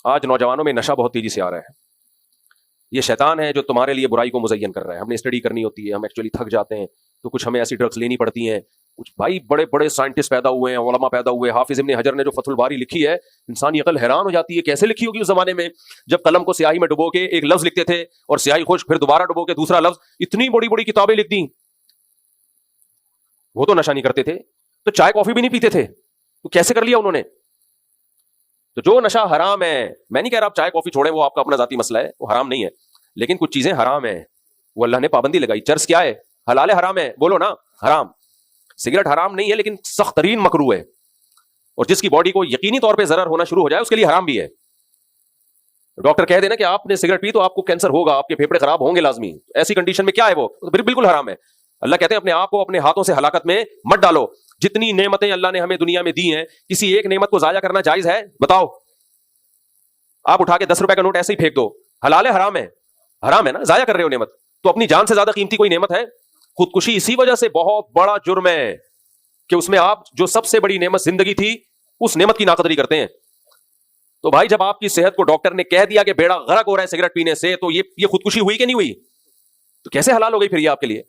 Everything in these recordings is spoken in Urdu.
آج نوجوانوں میں نشہ بہت تیزی سے آ رہا ہے. یہ شیطان ہے جو تمہارے لیے برائی کو مزین کر رہا ہے. ہم نے اسٹڈی کرنی ہوتی ہے, ہم ایکچولی تھک جاتے ہیں, تو کچھ ہمیں ایسی ڈرگس لینی پڑتی ہیں. کچھ بھائی بڑے بڑے سائنٹسٹ پیدا ہوئے ہیں, علماء پیدا ہوئے. حافظ ابن حجر نے جو فتح الباری لکھی ہے, انسانی عقل حیران ہو جاتی ہے کیسے لکھی ہوگی اس زمانے میں, جب قلم کو سیاہی میں ڈبو کے ایک لفظ لکھتے تھے اور سیاہی خشک, پھر دوبارہ ڈبو کے دوسرا لفظ. اتنی بڑی بڑی کتابیں لکھ دیں. وہ تو نشہ نہیں کرتے تھے, تو چائے کافی بھی نہیں پیتے تھے, تو کیسے کر لیا انہوں نے؟ تو جو نشہ حرام ہے, میں نہیں کہہ رہا آپ چائے کافی چھوڑیں, وہ آپ کا اپنا ذاتی مسئلہ ہے, وہ حرام نہیں ہے, لیکن کچھ چیزیں حرام ہیں, وہ اللہ نے پابندی لگائی. چرس کیا ہے؟ حلال ہے حرام ہے؟ بولو نا, حرام. سگریٹ حرام نہیں ہے لیکن سخت ترین مکروہ ہے, اور جس کی باڈی کو یقینی طور پہ ضرر ہونا شروع ہو جائے اس کے لیے حرام بھی ہے. ڈاکٹر کہہ دینا کہ آپ نے سگریٹ پی تو آپ کو کینسر ہوگا, آپ کے پھیپھڑے خراب ہوں گے لازمی, ایسی کنڈیشن میں کیا ہے وہ بالکل حرام ہے. اللہ کہتے ہیں اپنے آپ کو اپنے ہاتھوں سے ہلاکت میں مت ڈالو. جتنی نعمتیں اللہ نے ہمیں دنیا میں دی ہیں, کسی ایک نعمت کو ضائع کرنا جائز ہے؟ بتاؤ. آپ اٹھا کے 10 روپے کا نوٹ ایسے ہی پھینک دو, حلال ہے حرام ہے؟ حرام ہے نا, ضائع کر رہے ہو نعمت. تو اپنی جان سے زیادہ قیمتی کوئی نعمت ہے؟ خودکشی اسی وجہ سے بہت بڑا جرم ہے کہ اس میں آپ جو سب سے بڑی نعمت زندگی تھی اس نعمت کی ناقدری کرتے ہیں. تو بھائی جب آپ کی صحت کو ڈاکٹر نے کہہ دیا کہ بیڑا غرق ہو رہا ہے سگریٹ پینے سے, تو یہ خودکشی ہوئی کہ نہیں ہوئی؟ تو کیسے حلال ہو گئی پھر یہ آپ کے لیے؟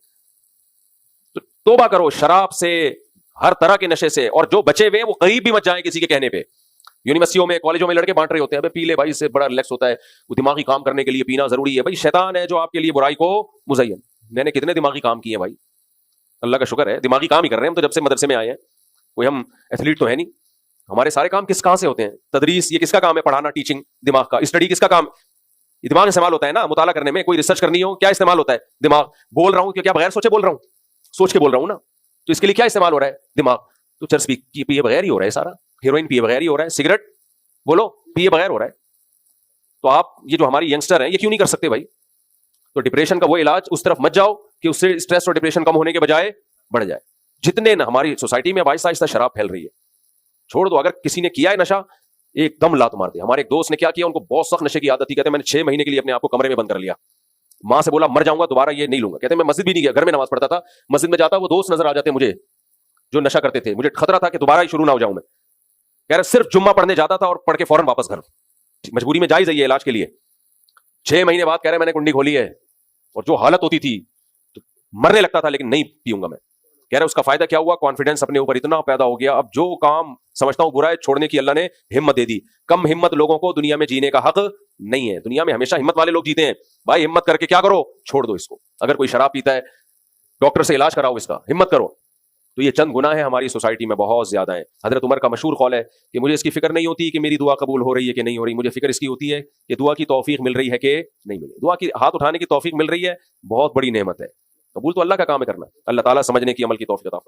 تو توبہ کرو شراب سے, ہر طرح کے نشے سے, اور جو بچے ہوئے وہ قریب بھی مت جائیں کسی کے کہنے پہ. یونیورسٹیوں میں, کالجوں میں لڑکے بانٹ رہے ہوتے ہیں, ابے پی لے بھائی, اس سے بڑا ریلیکس ہوتا ہے, وہ دماغی کام کرنے کے لیے پینا ضروری ہے. بھائی شیطان ہے جو آپ کے لیے برائی کو مزین. میں نے کتنے دماغی کام کیے بھائی, اللہ کا شکر ہے دماغی کام ہی کر رہے ہیں ہم تو جب سے مدرسے میں آئے ہیں. کوئی ہم ایتھلیٹ تو ہے نہیں. ہمارے سارے کام کہاں سے ہوتے ہیں؟ تدریس, یہ کس کا کام ہے؟ پڑھانا, ٹیچنگ. دماغ کا اسٹڈی کس کا کام؟ یہ دماغ استعمال ہوتا ہے نا مطالعہ کرنے میں. کوئی ریسرچ کرنی ہو کیا استعمال ہوتا ہے؟ دماغ. بول رہا ہوں کہ کیا بغیر سوچے بول رہا ہوں؟ سوچ کے بول رہا ہوں نا. تو اس کے لیے کیا استعمال ہو رہا ہے؟ دماغ. تو چرس پیے بغیر ہی ہو رہا ہے سارا, ہیروئن پیے بغیر ہی ہو رہا ہے, سگریٹ بولو پیے بغیر ہو رہا ہے. تو آپ یہ جو ہماری ینگسٹر ہیں یہ کیوں نہیں کر سکتے بھائی؟ تو ڈپریشن کا وہ علاج اس طرف مت جاؤ کہ اس سے اسٹریس اور ڈپریشن کم ہونے کے بجائے بڑھ جائے. جتنے ہماری سوسائٹی میں آہستہ آہستہ شراب پھیل رہی ہے, چھوڑ دو. اگر کسی نے کیا ہے نشہ, ایک دم لات مار دے. ہمارے ایک دوست نے کیا کیا, ان کو بہت سخت نشے کی عادت تھی. کہتے ہیں میں نے 6 مہینے کے لیے اپنے آپ کو کمرے میں بند کر لیا, ماں سے بولا مر جاؤں گا دوبارہ یہ نہیں لوں گا. کہتے ہیں میں مسجد بھی نہیں گیا, گھر میں نماز پڑھتا تھا. مسجد میں جاتا, وہ دوست نظر آ جاتے مجھے جو نشہ کرتے تھے, مجھے خطرہ تھا کہ دوبارہ ہی شروع نہ ہو جاؤں میں. کہہ رہے صرف جمعہ پڑھنے جاتا تھا اور پڑھ کے فوراً واپس گھر. مجبوری میں جائز ہے یہ علاج کے لیے. 6 مہینے بعد کہہ رہے میں نے کنڈی کھولی ہے, اور جو حالت ہوتی تھی تو مرنے لگتا تھا, لیکن نہیں پیوں گا میں. کہہ رہے اس کا فائدہ کیا ہوا؟ کانفیڈنس اپنے اوپر اتنا پیدا ہو گیا, اب جو کام سمجھتا ہوں برا ہے چھوڑنے کی اللہ نے ہمت دے دی. کم ہمت لوگوں کو دنیا میں جینے کا حق نہیں ہے. دنیا میں ہمیشہ ہمت والے لوگ جیتے ہیں. بھائی ہمت کر کے کیا کرو, چھوڑ دو اس کو. اگر کوئی شراب پیتا ہے, ڈاکٹر سے علاج کراؤ اس کا, ہمت کرو. تو یہ چند گناہ ہیں ہماری سوسائٹی میں بہت زیادہ ہیں. حضرت عمر کا مشہور قول ہے کہ مجھے اس کی فکر نہیں ہوتی کہ میری دعا قبول ہو رہی ہے کہ نہیں ہو رہی, مجھے فکر اس کی ہوتی ہے کہ دعا کی توفیق مل رہی ہے کہ نہیں مل رہی. دعا کی ہاتھ اٹھانے کی توفیق مل رہی ہے, بہت بڑی نعمت ہے. قبول تو اللہ کا کام ہے کرنا. اللہ تعالیٰ سمجھنے کی, عمل کی توفیق عطا فرمائے.